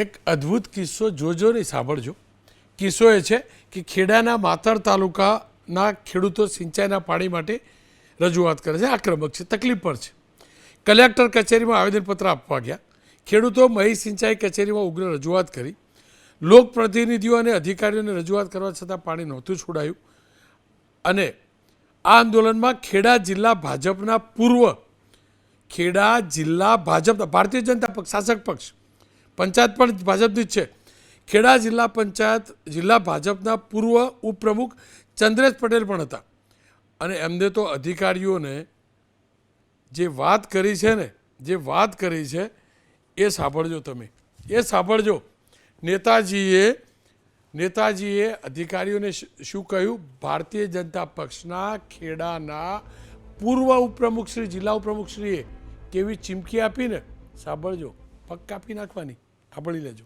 એક અદ્ભુત કિસ્સો જોજો ને સાંભળજો. કિસ્સો એ છે કે ખેડાના માતર તાલુકાના ખેડૂતો સિંચાઈના પાણી માટે રજૂઆત કરે છે, આક્રમક છે, તકલીફ પર છે. કલેક્ટર કચેરીમાં આવેદનપત્ર આપવા ગયા. ખેડૂતો મહી સિંચાઈ કચેરીમાં ઉગ્ર રજૂઆત કરી. લોકપ્રતિનિધિઓ અને અધિકારીઓને રજૂઆત કરવા છતાં પાણી નહોતું છોડાયું. અને આ આંદોલનમાં ખેડા જિલ્લા ભાજપના ભારતીય જનતા પક્ષ શાસક પક્ષ, પંચાયત પણ ભાજપની જ છે. ખેડા જિલ્લા ભાજપના પૂર્વ ઉપપ્રમુખ ચંદ્રેશ પટેલ પણ હતા. અને એમને તો અધિકારીઓને જે વાત કરી છે એ સાંભળજો તમે, એ સાંભળજો. નેતાજીએ અધિકારીઓને શું કહ્યું? ભારતીય જનતા પક્ષના ખેડાના પૂર્વ ઉપપ્રમુખ શ્રી, જિલ્લા ઉપપ્રમુખ શ્રીએ કેવી ચીમકી આપીને સાંભળજો. પગ કાપી નાખવાની, સાંભળી લેજો.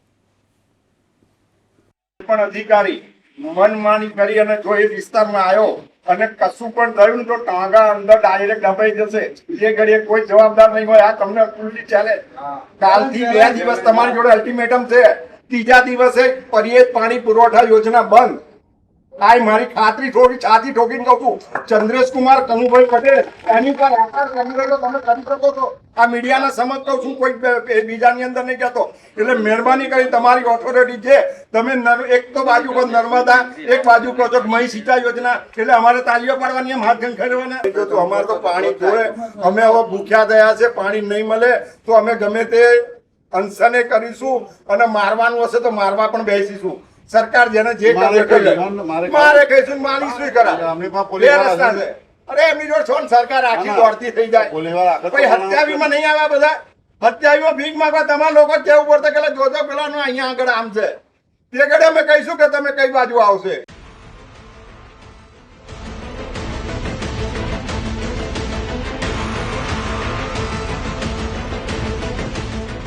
પણ અધિકારી મનમાની કરી અને જો એ વિસ્તારમાં આવ્યો અને કશું પણ થયું ને તો ટાંગા અંદર ડાયરેક્ટ દબાઈ જશે. એ ઘડીએ કોઈ જવાબદાર નહીં હોય. આ તમને ખુલ્લી ચાલે. કાલથી 2 દિવસ તમારી જોડે અલ્ટિમેટમ છે. 3જા દિવસે પરિયેજ પાણી પુરવઠા યોજના બંધ. આ મારી ખાતરી છાતી ઠોકીને કહું છું. ચંદ્રેશ કુમાર કનુભાઈ પટેલ એની પર આકાર કરી તમે કરી શકો છો. આ મીડિયાના સમજ કહું છું, કોઈ બીજાની અંદર નહીં કહેતો. એટલે મહેરબાની કરી તમારી ઓથોરિટી છે. તમે એક તો બાજુ પર નર્મદા, એક બાજુ કહો છો મહી સિંચાઈ યોજના. એટલે અમારે તાલીઓ પાડવાની, એમ હાથ ખરવાના. અમારે તો પાણી જોઈએ. અમે હવે ભૂખ્યા થયા છે. પાણી નહીં મળે તો અમે ગમે તે અનશને કરીશું અને મારવાનું હશે તો મારવા પણ બેસીશું. સરકાર જેને જે મારે કહીશું મારી શું કરા? અરે એમની જોડે છો ને સરકાર આખી દોડતી થઈ જાય. કોઈ હત્યાવીમાં નહીં આવ્યા બધા. હત્યાવીમાં ભીખ માંગવા તમારા લોકો કેવું પડશે કે જોજો પેલા અહીંયા આગળ આમ છે. તે ઘડે અમે કહીશું કે તમે કઈ બાજુ આવશે.